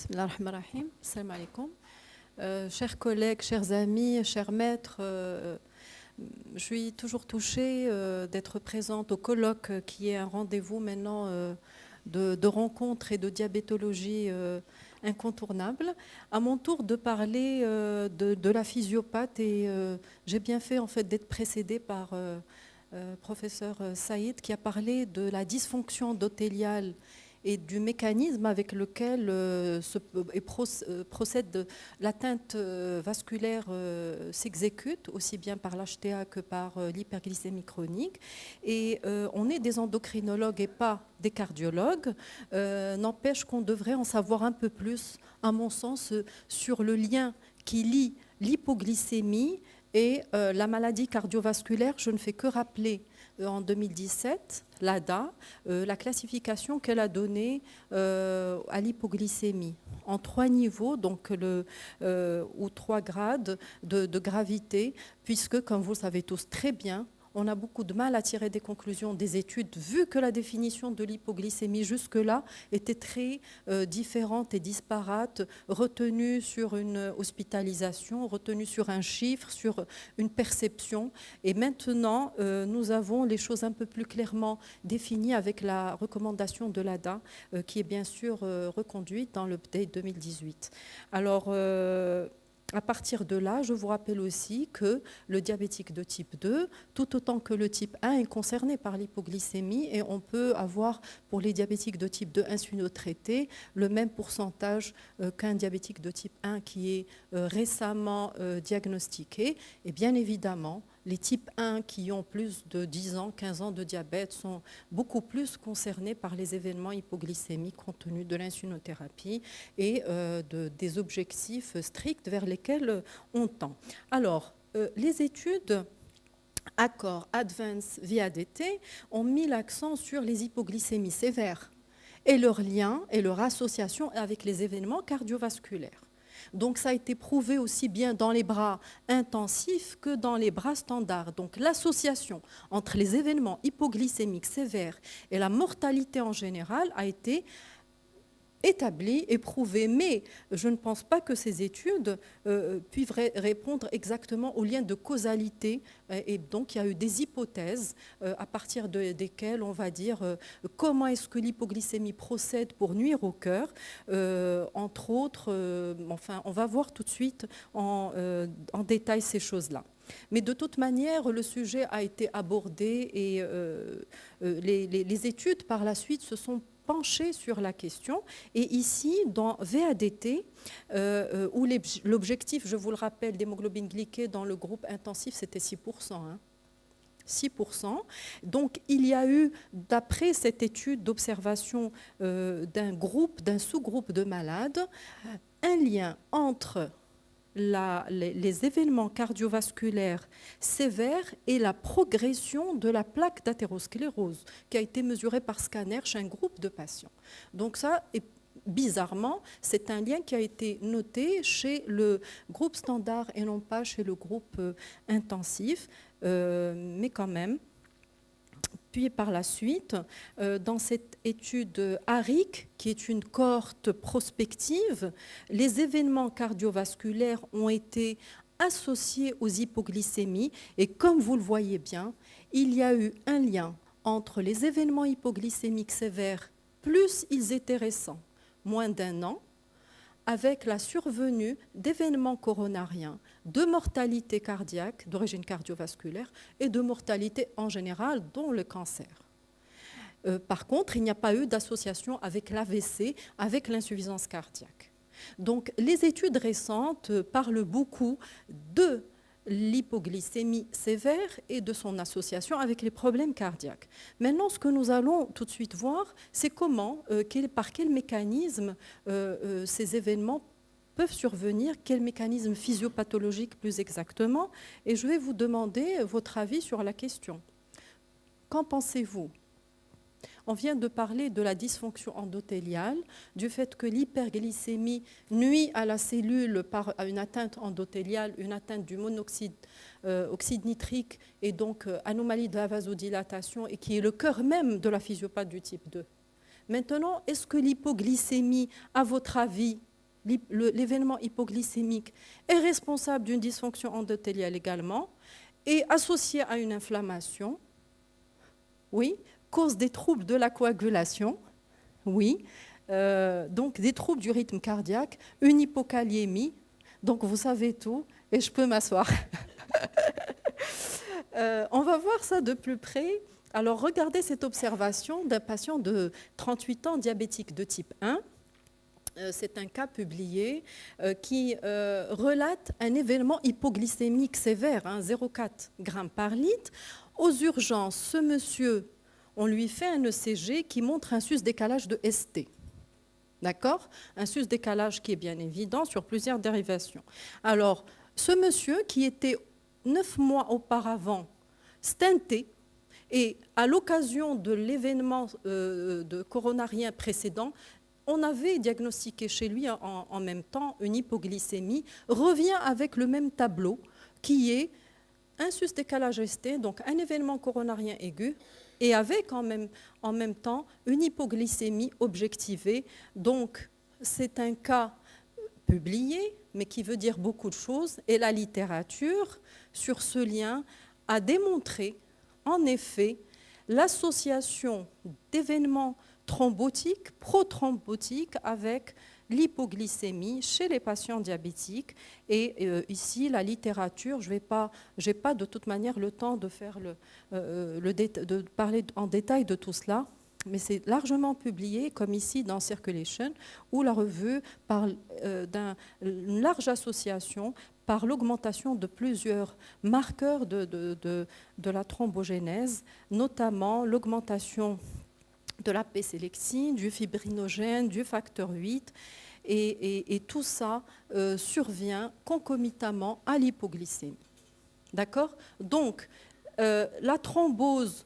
Bismillah ar-Rahman ar-Rahim. Salam alaikum. Chers collègues, chers amis, chers maîtres, je suis toujours touchée d'être présente au colloque qui est un rendez-vous maintenant de rencontres et de diabétologie incontournable. À mon tour de parler de la physiopathe et j'ai bien fait en fait d'être précédée par professeur Saïd qui a parlé de la dysfonction endothéliale et du mécanisme avec lequel procède l'atteinte vasculaire s'exécute, aussi bien par l'HTA que par l'hyperglycémie chronique. Et on est des endocrinologues et pas des cardiologues. N'empêche qu'on devrait en savoir un peu plus, à mon sens, sur le lien qui lie l'hypoglycémie et la maladie cardiovasculaire. Je ne fais que rappeler en 2017, l'ADA, la classification qu'elle a donnée à l'hypoglycémie en 3 niveaux, donc ou 3 grades de gravité, puisque, comme vous le savez tous très bien, on a beaucoup de mal à tirer des conclusions des études, vu que la définition de l'hypoglycémie jusque-là était très différente et disparate, retenue sur une hospitalisation, retenue sur un chiffre, sur une perception. Et maintenant, nous avons les choses un peu plus clairement définies avec la recommandation de l'ADA, qui est bien sûr reconduite dans l'update 2018. Alors, à partir de là, je vous rappelle aussi que le diabétique de type 2, tout autant que le type 1, est concerné par l'hypoglycémie et on peut avoir pour les diabétiques de type 2 insulinotraités le même pourcentage qu'un diabétique de type 1 qui est récemment diagnostiqué. Et bien évidemment, les types 1 qui ont plus de 10 ans, 15 ans de diabète sont beaucoup plus concernés par les événements hypoglycémiques compte tenu de l'insulinothérapie et des objectifs stricts vers lesquels on tend. Alors, les études Accord, Advance, VIADT ont mis l'accent sur les hypoglycémies sévères et leur lien et leur association avec les événements cardiovasculaires. Donc ça a été prouvé aussi bien dans les bras intensifs que dans les bras standards. Donc l'association entre les événements hypoglycémiques sévères et la mortalité en général a été établie et prouvée. Mais je ne pense pas que ces études puissent répondre exactement au lien de causalité. Et donc il y a eu des hypothèses à partir desquelles on va dire comment est-ce que l'hypoglycémie procède pour nuire au cœur. Entre autres, enfin on va voir tout de suite en détail ces choses-là. Mais de toute manière, le sujet a été abordé et les études par la suite se sont penchées sur la question. Et ici, dans VADT, où l'objectif, je vous le rappelle, d'hémoglobine glyquée dans le groupe intensif, c'était 6%. 6%. Donc, il y a eu, d'après cette étude d'observation d'un sous-groupe de malades, un lien entre les événements cardiovasculaires sévères et la progression de la plaque d'athérosclérose qui a été mesurée par scanner chez un groupe de patients. Donc ça, bizarrement, c'est un lien qui a été noté chez le groupe standard et non pas chez le groupe intensif, mais quand même. Puis par la suite, dans cette étude ARIC, qui est une cohorte prospective, les événements cardiovasculaires ont été associés aux hypoglycémies et comme vous le voyez bien, il y a eu un lien entre les événements hypoglycémiques sévères, plus ils étaient récents, moins d'1 an, avec la survenue d'événements coronariens, de mortalité cardiaque, d'origine cardiovasculaire, et de mortalité en général, dont le cancer. Par contre, il n'y a pas eu d'association avec l'AVC, avec l'insuffisance cardiaque. Donc, les études récentes parlent beaucoup de l'hypoglycémie sévère et de son association avec les problèmes cardiaques. Maintenant, ce que nous allons tout de suite voir, c'est comment, par quel mécanisme ces événements peuvent survenir, quel mécanisme physiopathologique plus exactement, et je vais vous demander votre avis sur la question. Qu'en pensez-vous ? On vient de parler de la dysfonction endothéliale, du fait que l'hyperglycémie nuit à la cellule par une atteinte endothéliale, une atteinte du monoxyde oxyde nitrique et donc anomalie de la vasodilatation et qui est le cœur même de la physiopathie du type 2. Maintenant, est-ce que l'hypoglycémie, à votre avis, l'événement hypoglycémique est responsable d'une dysfonction endothéliale également et associé à une inflammation, oui, cause des troubles de la coagulation, oui, donc des troubles du rythme cardiaque, une hypokaliémie, donc vous savez tout et je peux m'asseoir. On va voir ça de plus près. Alors regardez cette observation d'un patient de 38 ans diabétique de type 1. C'est un cas publié qui relate un événement hypoglycémique sévère, 0,4 g par litre. Aux urgences, ce monsieur, on lui fait un ECG qui montre un sus-décalage de ST. D'accord? Un sus-décalage qui est bien évident sur plusieurs dérivations. Alors, ce monsieur qui était 9 mois auparavant stenté, et à l'occasion de l'événement de coronarien précédent, on avait diagnostiqué chez lui en même temps une hypoglycémie, revient avec le même tableau qui est un sus-décalage ST, donc un événement coronarien aigu, et avec en même temps une hypoglycémie objectivée. Donc c'est un cas publié, mais qui veut dire beaucoup de choses, et la littérature sur ce lien a démontré en effet l'association d'événements thrombotiques, prothrombotiques avec l'hypoglycémie chez les patients diabétiques. Et ici, la littérature, je n'ai pas de toute manière le temps de faire de parler en détail de tout cela, mais c'est largement publié, comme ici dans Circulation, où la revue parle d'une large association par l'augmentation de plusieurs marqueurs de la thrombogénèse, notamment l'augmentation de la P-sélectine, du fibrinogène, du facteur 8, et tout ça survient concomitamment à l'hypoglycémie. D'accord? Donc, la thrombose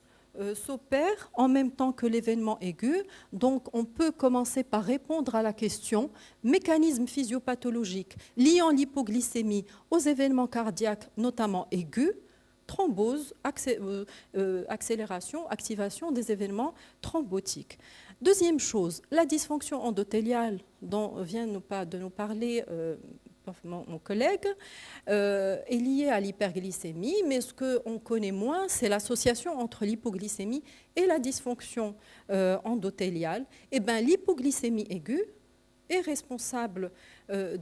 s'opère en même temps que l'événement aigu. Donc, on peut commencer par répondre à la question mécanisme physiopathologique liant l'hypoglycémie aux événements cardiaques, notamment aigus, thrombose, accélération, activation des événements thrombotiques. Deuxième chose, la dysfonction endothéliale dont vient de nous parler mon collègue est liée à l'hyperglycémie, mais ce qu'on connaît moins, c'est l'association entre l'hypoglycémie et la dysfonction endothéliale. Et bien, l'hypoglycémie aiguë est responsable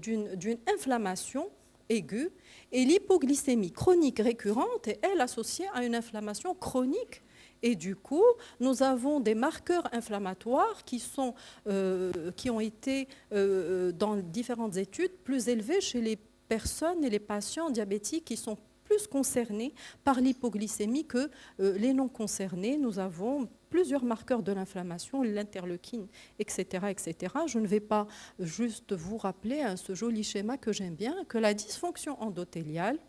d'une inflammation aiguë, et l'hypoglycémie chronique récurrente est, elle, associée à une inflammation chronique. Et du coup, nous avons des marqueurs inflammatoires qui ont été, dans différentes études, plus élevés chez les personnes et les patients diabétiques qui sont plus concernés par l'hypoglycémie que les non concernés. Nous avons plusieurs marqueurs de l'inflammation, l'interleukine, etc., etc. Je ne vais pas juste vous rappeler ce joli schéma que j'aime bien, que la dysfonction endothéliale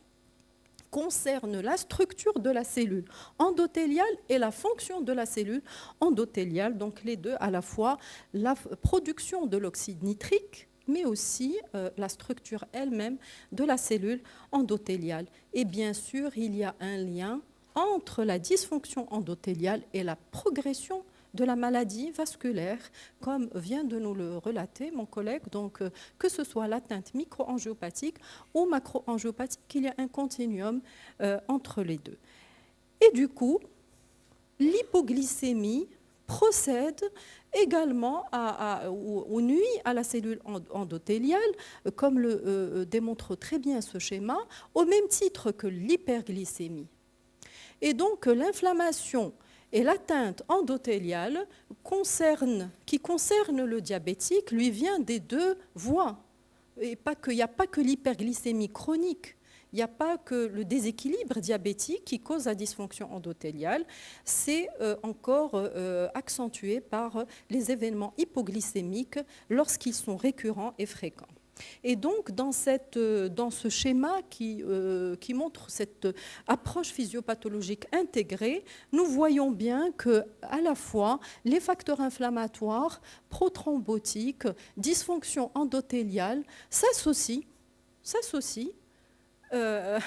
concerne la structure de la cellule endothéliale et la fonction de la cellule endothéliale, donc les deux à la fois, la production de l'oxyde nitrique, mais aussi la structure elle-même de la cellule endothéliale. Et bien sûr, il y a un lien entre la dysfonction endothéliale et la progression de la maladie vasculaire, comme vient de nous le relater mon collègue, donc que ce soit l'atteinte microangiopathique ou macroangiopathique, qu'il y a un continuum entre les deux. Et du coup, l'hypoglycémie procède également ou nuit à la cellule endothéliale, comme le démontre très bien ce schéma, au même titre que l'hyperglycémie. Et donc l'inflammation et l'atteinte endothéliale qui concerne le diabétique lui vient des deux voies. Et il n'y a pas que l'hyperglycémie chronique. Il n'y a pas que le déséquilibre diabétique qui cause la dysfonction endothéliale, c'est encore accentué par les événements hypoglycémiques lorsqu'ils sont récurrents et fréquents. Et donc, dans ce schéma qui montre cette approche physiopathologique intégrée, nous voyons bien que, à la fois, les facteurs inflammatoires, prothrombotiques, dysfonction endothéliale s'associent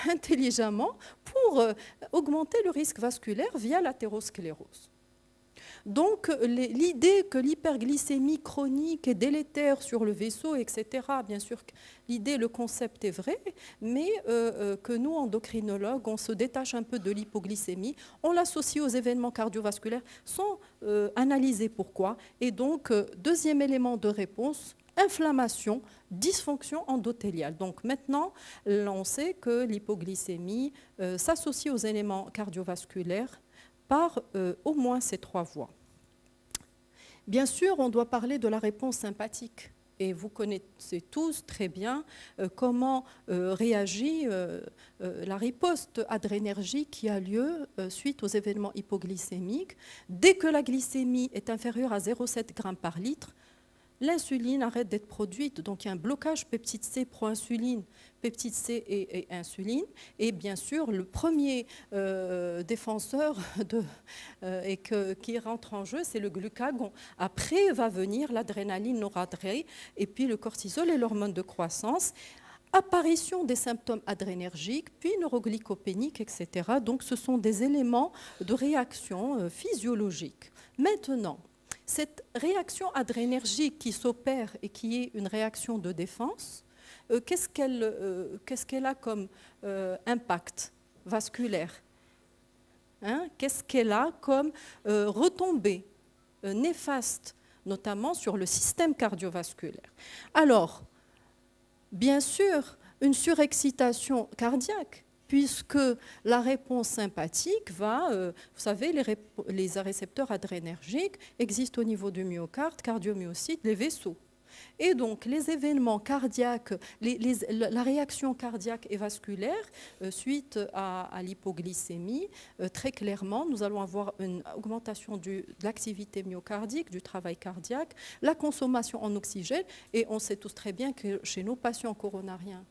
intelligemment pour augmenter le risque vasculaire via l'athérosclérose. Donc l'idée que l'hyperglycémie chronique est délétère sur le vaisseau, etc., bien sûr, l'idée, le concept est vrai, mais que nous, endocrinologues, on se détache un peu de l'hypoglycémie, on l'associe aux événements cardiovasculaires sans analyser pourquoi. Et donc, deuxième élément de réponse, inflammation, dysfonction endothéliale. Donc maintenant, on sait que l'hypoglycémie s'associe aux éléments cardiovasculaires par au moins ces trois voies. Bien sûr, on doit parler de la réponse sympathique. Et vous connaissez tous très bien comment réagit la riposte adrénergique qui a lieu suite aux événements hypoglycémiques. Dès que la glycémie est inférieure à 0,7 g par litre, l'insuline arrête d'être produite. Donc il y a un blocage peptide C, proinsuline, peptide C et insuline. Et bien sûr, le premier défenseur qui rentre en jeu, c'est le glucagon. Après va venir l'adrénaline, noradré, et puis le cortisol et l'hormone de croissance. Apparition des symptômes adrénergiques, puis neuroglycopéniques, etc. Donc ce sont des éléments de réaction physiologique. Maintenant, cette réaction adrénergique qui s'opère et qui est une réaction de défense, qu'est-ce qu'elle a comme impact vasculaire, hein? Qu'est-ce qu'elle a comme retombée néfaste, notamment sur le système cardiovasculaire? Alors, bien sûr, une surexcitation cardiaque, puisque la réponse sympathique va, vous savez, les récepteurs adrénergiques existent au niveau du myocarde, cardiomyocyte, les vaisseaux. Et donc, les événements cardiaques, la réaction cardiaque et vasculaire suite à l'hypoglycémie, très clairement, nous allons avoir une augmentation de l'activité myocardique, du travail cardiaque, la consommation en oxygène, et on sait tous très bien que chez nos patients coronariens,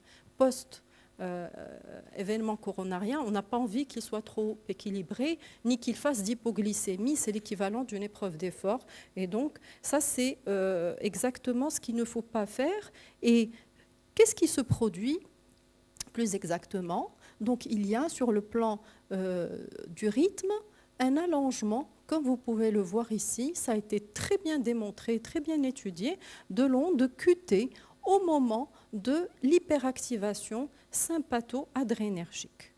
événements coronariens, on n'a pas envie qu'ils soient trop équilibrés, ni qu'ils fassent d'hypoglycémie, c'est l'équivalent d'une épreuve d'effort. Et donc, ça, c'est exactement ce qu'il ne faut pas faire. Et qu'est-ce qui se produit, plus exactement? Donc, il y a sur le plan du rythme un allongement, comme vous pouvez le voir ici, ça a été très bien démontré, très bien étudié, de l'onde QT au moment de l'hyperactivation sympatho-adrénergique.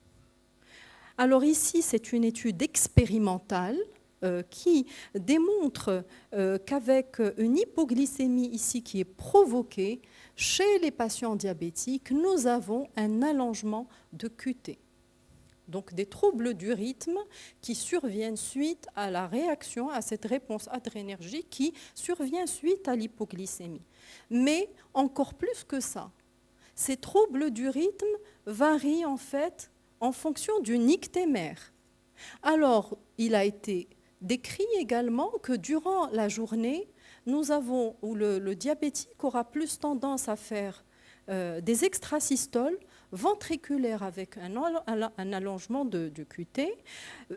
Alors ici, c'est une étude expérimentale qui démontre qu'avec une hypoglycémie ici qui est provoquée chez les patients diabétiques, nous avons un allongement de QT. Donc des troubles du rythme qui surviennent suite à la réaction, à cette réponse adrénergique qui survient suite à l'hypoglycémie. Mais encore plus que ça, ces troubles du rythme varient en fait en fonction du nictémère. Alors, il a été décrit également que durant la journée, nous avons, où le diabétique aura plus tendance à faire des extrasystoles ventriculaires avec un allongement du QT,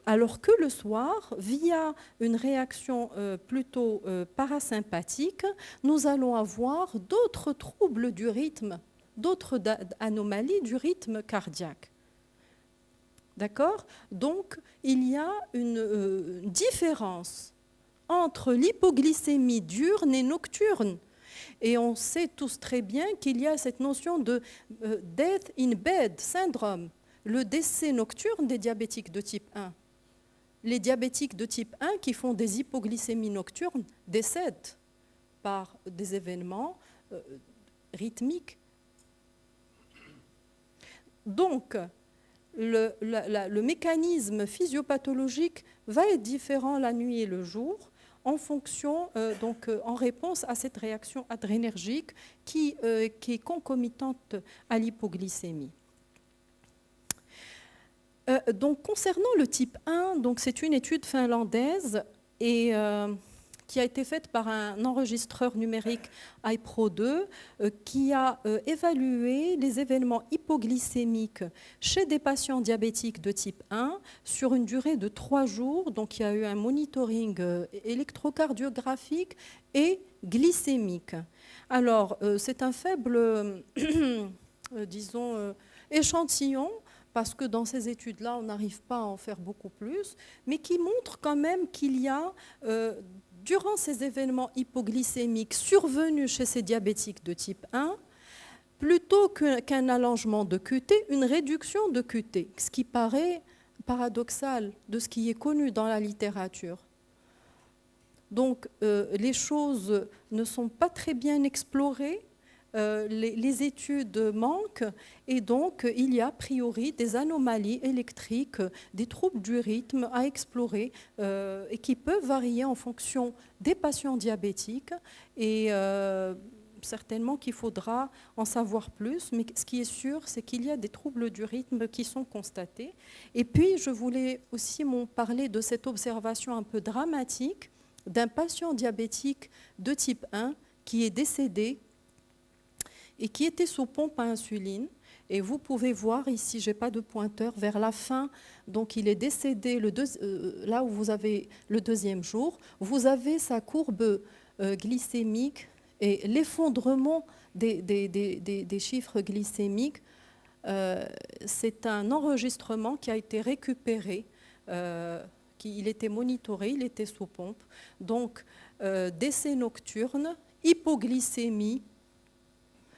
alors que le soir, via une réaction plutôt parasympathique, nous allons avoir d'autres troubles du rythme, d'autres anomalies du rythme cardiaque. D'accord? Donc, il y a une différence entre l'hypoglycémie diurne et nocturne. Et on sait tous très bien qu'il y a cette notion de death in bed syndrome, le décès nocturne des diabétiques de type 1. Les diabétiques de type 1 qui font des hypoglycémies nocturnes décèdent par des événements rythmiques. Donc, le mécanisme physiopathologique va être différent la nuit et le jour en fonction, en réponse à cette réaction adrénergique qui est concomitante à l'hypoglycémie. Donc, concernant le type 1, c'est une étude finlandaise et qui a été faite par un enregistreur numérique iPro2 qui a évalué les événements hypoglycémiques chez des patients diabétiques de type 1 sur une durée de 3 jours. Donc il y a eu un monitoring électrocardiographique et glycémique. Alors c'est un faible, disons, échantillon parce que dans ces études-là, on n'arrive pas à en faire beaucoup plus, mais qui montrent quand même qu'il y a, durant ces événements hypoglycémiques survenus chez ces diabétiques de type 1, plutôt qu'un allongement de QT, une réduction de QT, ce qui paraît paradoxal de ce qui est connu dans la littérature. Donc, les choses ne sont pas très bien explorées, les études manquent, et donc il y a a priori des anomalies électriques, des troubles du rythme à explorer et qui peuvent varier en fonction des patients diabétiques. Et certainement qu'il faudra en savoir plus, mais ce qui est sûr, c'est qu'il y a des troubles du rythme qui sont constatés. Et puis, je voulais aussi parler de cette observation un peu dramatique d'un patient diabétique de type 1 qui est décédé et qui était sous pompe à insuline. Et vous pouvez voir ici, je n'ai pas de pointeur, vers la fin, donc il est décédé là où vous avez le deuxième jour, vous avez sa courbe glycémique et l'effondrement des chiffres glycémiques. C'est un enregistrement qui a été récupéré, il était monitoré, il était sous pompe. Donc, décès nocturne, hypoglycémie.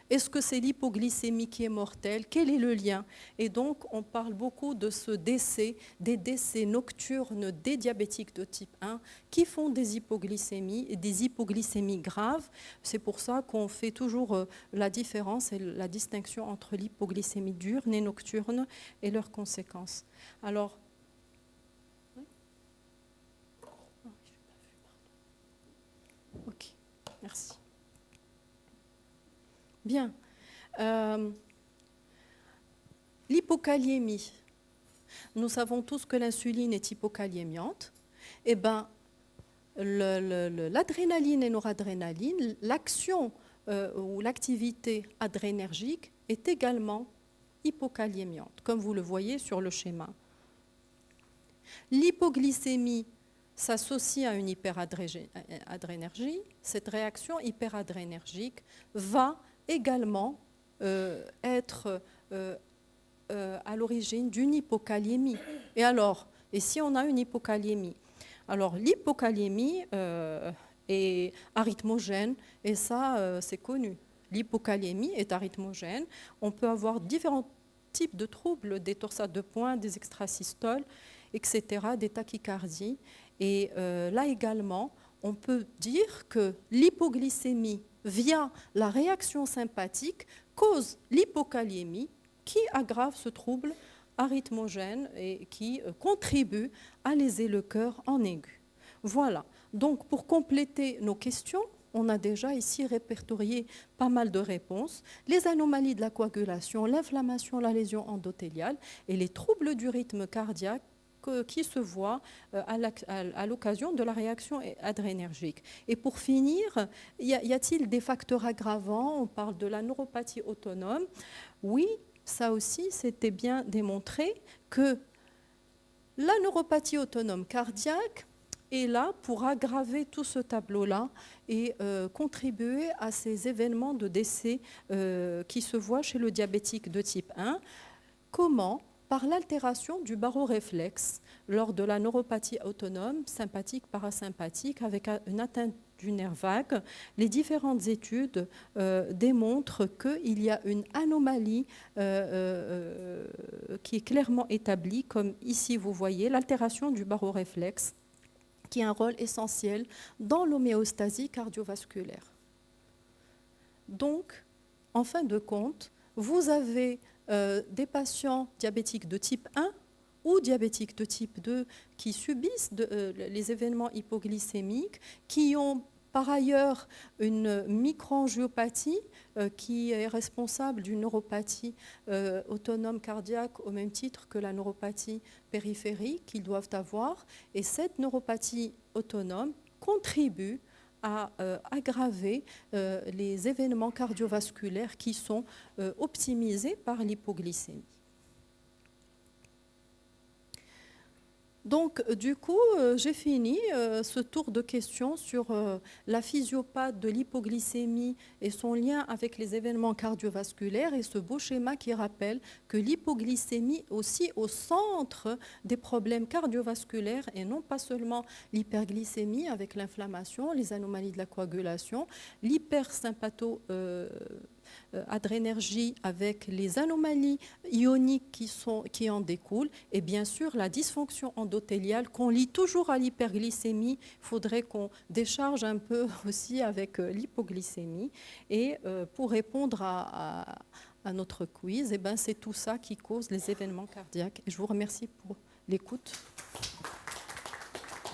Est-ce que c'est l'hypoglycémie qui est mortelle? Quel est le lien? Et donc, on parle beaucoup de ce décès, des décès nocturnes des diabétiques de type 1 qui font des hypoglycémies et des hypoglycémies graves. C'est pour ça qu'on fait toujours la différence et la distinction entre l'hypoglycémie diurne et nocturne et leurs conséquences. Alors, ok, merci. Bien. L'hypokaliémie. Nous savons tous que l'insuline est hypokaliémiante. Eh bien, l'adrénaline et noradrénaline, l'action ou l'activité adrénergique est également hypokaliémiante, comme vous le voyez sur le schéma. L'hypoglycémie s'associe à une hyperadrénergie. Cette réaction hyperadrénergique va également être à l'origine d'une hypokaliémie. Et si on a une hypokaliémie? Alors l'hypokaliémie est arythmogène, et ça c'est connu. L'hypokaliémie est arythmogène. On peut avoir différents types de troubles, des torsades de pointe, des extrasystoles, etc., des tachycardies. Et là également, on peut dire que l'hypoglycémie via la réaction sympathique cause l'hypokaliémie qui aggrave ce trouble arythmogène et qui contribue à léser le cœur en aigu. Voilà. Donc, pour compléter nos questions, on a déjà ici répertorié pas mal de réponses. Les anomalies de la coagulation, l'inflammation, la lésion endothéliale et les troubles du rythme cardiaque qui se voient à l'occasion de la réaction adrénergique. Et pour finir, y a-t-il des facteurs aggravants? On parle de la neuropathie autonome. Oui, ça aussi, c'était bien démontré que la neuropathie autonome cardiaque est là pour aggraver tout ce tableau-là et contribuer à ces événements de décès qui se voient chez le diabétique de type 1. Comment? Par l'altération du baroréflexe lors de la neuropathie autonome, sympathique, parasympathique, avec une atteinte du nerf vague. Les différentes études démontrent qu'il y a une anomalie qui est clairement établie, comme ici vous voyez, l'altération du baroréflexe, qui a un rôle essentiel dans l'homéostasie cardiovasculaire. Donc, en fin de compte, vous avez des patients diabétiques de type 1 ou diabétiques de type 2 qui subissent les événements hypoglycémiques, qui ont par ailleurs une microangiopathie qui est responsable d'une neuropathie autonome cardiaque au même titre que la neuropathie périphérique qu'ils doivent avoir. Et cette neuropathie autonome contribue à aggraver les événements cardiovasculaires qui sont optimisés par l'hypoglycémie. Donc, du coup, j'ai fini ce tour de questions sur la physiopathie de l'hypoglycémie et son lien avec les événements cardiovasculaires et ce beau schéma qui rappelle que l'hypoglycémie aussi au centre des problèmes cardiovasculaires et non pas seulement l'hyperglycémie avec l'inflammation, les anomalies de la coagulation, l'hypersympathie adrénergie avec les anomalies ioniques qui en découlent et bien sûr la dysfonction endothéliale qu'on lie toujours à l'hyperglycémie. Il faudrait qu'on décharge un peu aussi avec l'hypoglycémie. Et pour répondre à notre quiz, eh ben, c'est tout ça qui cause les événements cardiaques. Et je vous remercie pour l'écoute.